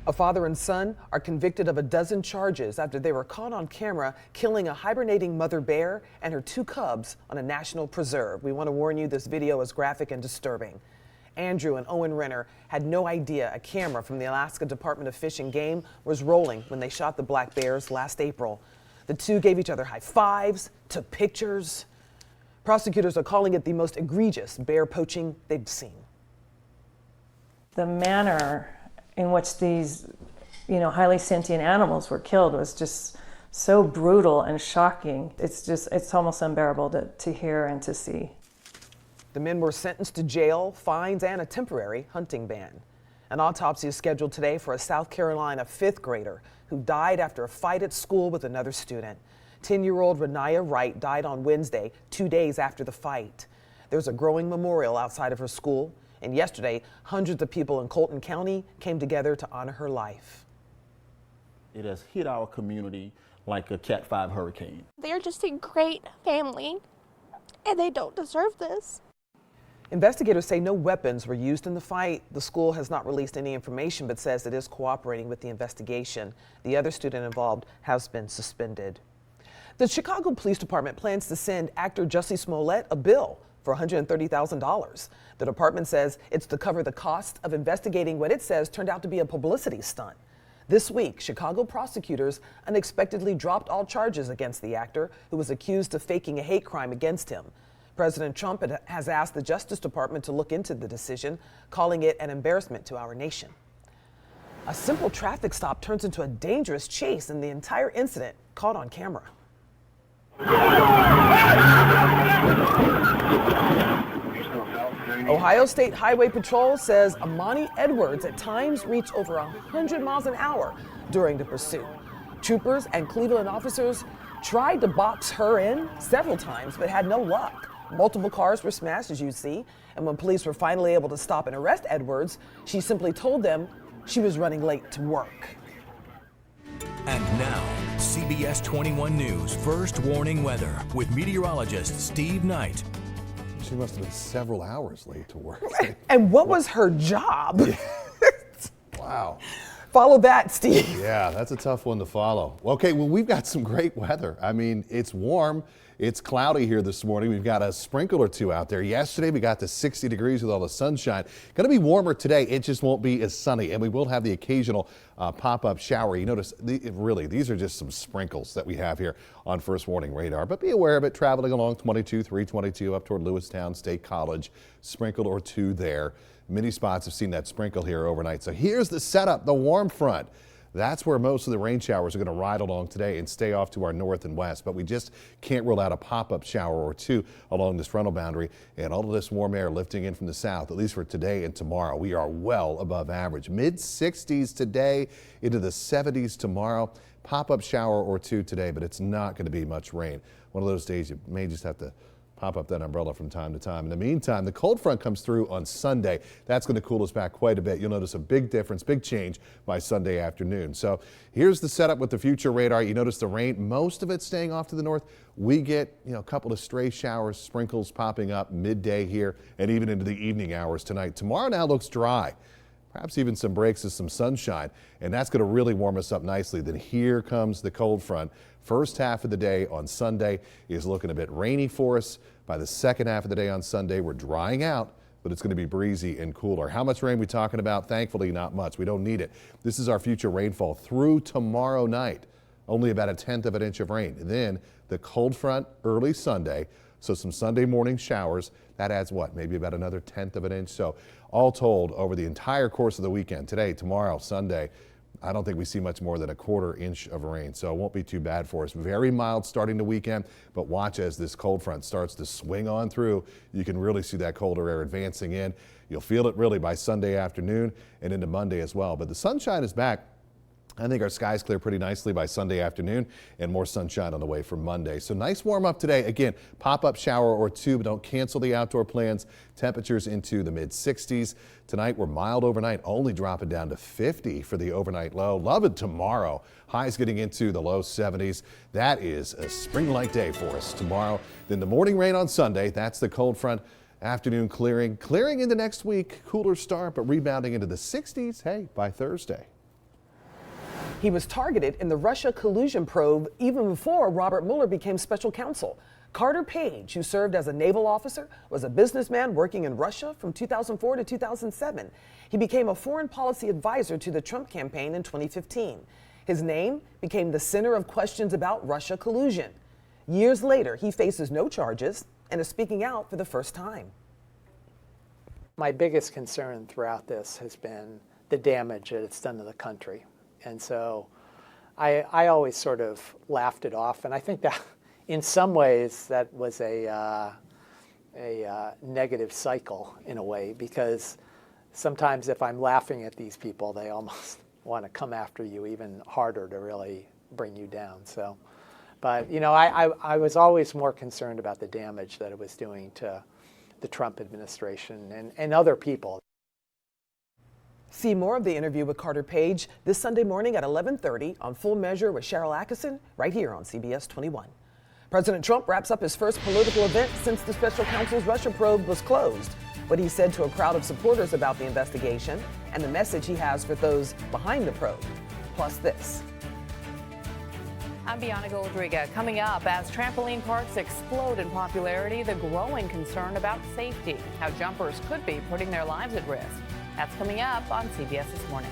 A father and son are convicted of a dozen charges after they were caught on camera killing a hibernating mother bear and her 2 cubs on a national preserve. We want to warn you, this video is graphic and disturbing. Andrew and Owen Renner had no idea a camera from the Alaska Department of Fish and Game was rolling when they shot the black bears last April. The two gave each other high fives, took pictures. Prosecutors are calling it the most egregious bear poaching they've seen. The manner in which these, highly sentient animals were killed was just so brutal and shocking. It's almost unbearable to hear and to see. The men were sentenced to jail, fines, and a temporary hunting ban. An autopsy is scheduled today for a South Carolina 5th grader who died after a fight at school with another student. 10-year-old Renaya Wright died on Wednesday, 2 days after the fight. There's a growing memorial outside of her school, and yesterday, hundreds of people in Colton County came together to honor her life. It has hit our community like a Cat 5 hurricane. They're just a great family, and they don't deserve this. Investigators say no weapons were used in the fight. The school has not released any information, but says it is cooperating with the investigation. The other student involved has been suspended. The Chicago Police Department plans to send actor Jussie Smollett a bill for $130,000. The department says it's to cover the cost of investigating what it says turned out to be a publicity stunt. This week, Chicago prosecutors unexpectedly dropped all charges against the actor, who was accused of faking a hate crime against him. President Trump has asked the Justice Department to look into the decision, calling it an embarrassment to our nation. A simple traffic stop turns into a dangerous chase, and the entire incident caught on camera. Ohio State Highway Patrol says Amani Edwards at times reached over 100 miles an hour during the pursuit. Troopers and Cleveland officers tried to box her in several times but had no luck. Multiple cars were smashed, as you see, and when police were finally able to stop and arrest Edwards, she simply told them she was running late to work. And now, CBS 21 News First Warning Weather with meteorologist Steve Knight. She must have been several hours late to work. And what was her job? Wow. Follow that, Steve. Yeah, that's a tough one to follow. Okay, well, we've got some great weather. I mean, it's warm. It's cloudy here this morning. We've got a sprinkle or two out there. Yesterday, we got to 60 degrees with all the sunshine. Going to be warmer today. It just won't be as sunny, and we will have the occasional pop-up shower. You notice, really, these are just some sprinkles that we have here on First Warning Radar. But be aware of it. Traveling along 322 up toward Lewistown State College. Sprinkle or two there. Many spots have seen that sprinkle here overnight. So here's the setup, the warm front. That's where most of the rain showers are going to ride along today and stay off to our north and west. But we just can't rule out a pop-up shower or two along this frontal boundary. And all of this warm air lifting in from the south, at least for today and tomorrow. We are well above average. Mid-60s today, into the 70s tomorrow. Pop-up shower or two today, but it's not going to be much rain. One of those days you may just have to pop up that umbrella from time to time. In the meantime, the cold front comes through on Sunday. That's going to cool us back quite a bit. You'll notice a big difference, big change by Sunday afternoon. So here's the setup with the future radar. You notice the rain, most of it staying off to the north. We get, a couple of stray showers, sprinkles popping up midday here and even into the evening hours tonight. Tomorrow now looks dry. Perhaps even some breaks of some sunshine, and that's going to really warm us up nicely. Then here comes the cold front. First half of the day on Sunday is looking a bit rainy for us. By the second half of the day on Sunday, we're drying out, but it's going to be breezy and cooler. How much rain are we talking about? Thankfully, not much. We don't need it. This is our future rainfall through tomorrow night. Only about 1/10 of an inch of rain. Then the cold front early Sunday. So some Sunday morning showers. That adds what? Maybe about another 1/10 of an inch. So all told, over the entire course of the weekend, today, tomorrow, Sunday, I don't think we see much more than 1/4 inch of rain. So it won't be too bad for us. Very mild starting the weekend, but watch as this cold front starts to swing on through. You can really see that colder air advancing in. You'll feel it really by Sunday afternoon and into Monday as well. But the sunshine is back. I think our skies clear pretty nicely by Sunday afternoon and more sunshine on the way for Monday. So nice warm up today. Again, pop-up shower or two, but don't cancel the outdoor plans. Temperatures into the mid-60s. Tonight we're mild overnight, only dropping down to 50 for the overnight low. Love it tomorrow. Highs getting into the low 70s. That is a spring-like day for us tomorrow. Then the morning rain on Sunday. That's the cold front. Afternoon clearing into next week. Cooler start, but rebounding into the 60s, hey, by Thursday. He was targeted in the Russia collusion probe even before Robert Mueller became special counsel. Carter Page, who served as a naval officer, was a businessman working in Russia from 2004 to 2007. He became a foreign policy advisor to the Trump campaign in 2015. His name became the center of questions about Russia collusion. Years later, he faces no charges and is speaking out for the first time. My biggest concern throughout this has been the damage that it's done to the country. And so I always sort of laughed it off. And I think that in some ways that was a negative cycle in a way, because sometimes if I'm laughing at these people, they almost want to come after you even harder to really bring you down. So, but you know, I was always more concerned about the damage that it was doing to the Trump administration and other people. See more of the interview with Carter Page this Sunday morning at 11:30 on Full Measure with Cheryl Atkinson, right here on CBS 21. President Trump wraps up his first political event since the special counsel's Russia probe was closed. What he said to a crowd of supporters about the investigation and the message he has for those behind the probe. Plus this. I'm Bianca Goldriga. Coming up, as trampoline parks explode in popularity, the growing concern about safety, how jumpers could be putting their lives at risk. That's coming up on CBS This Morning.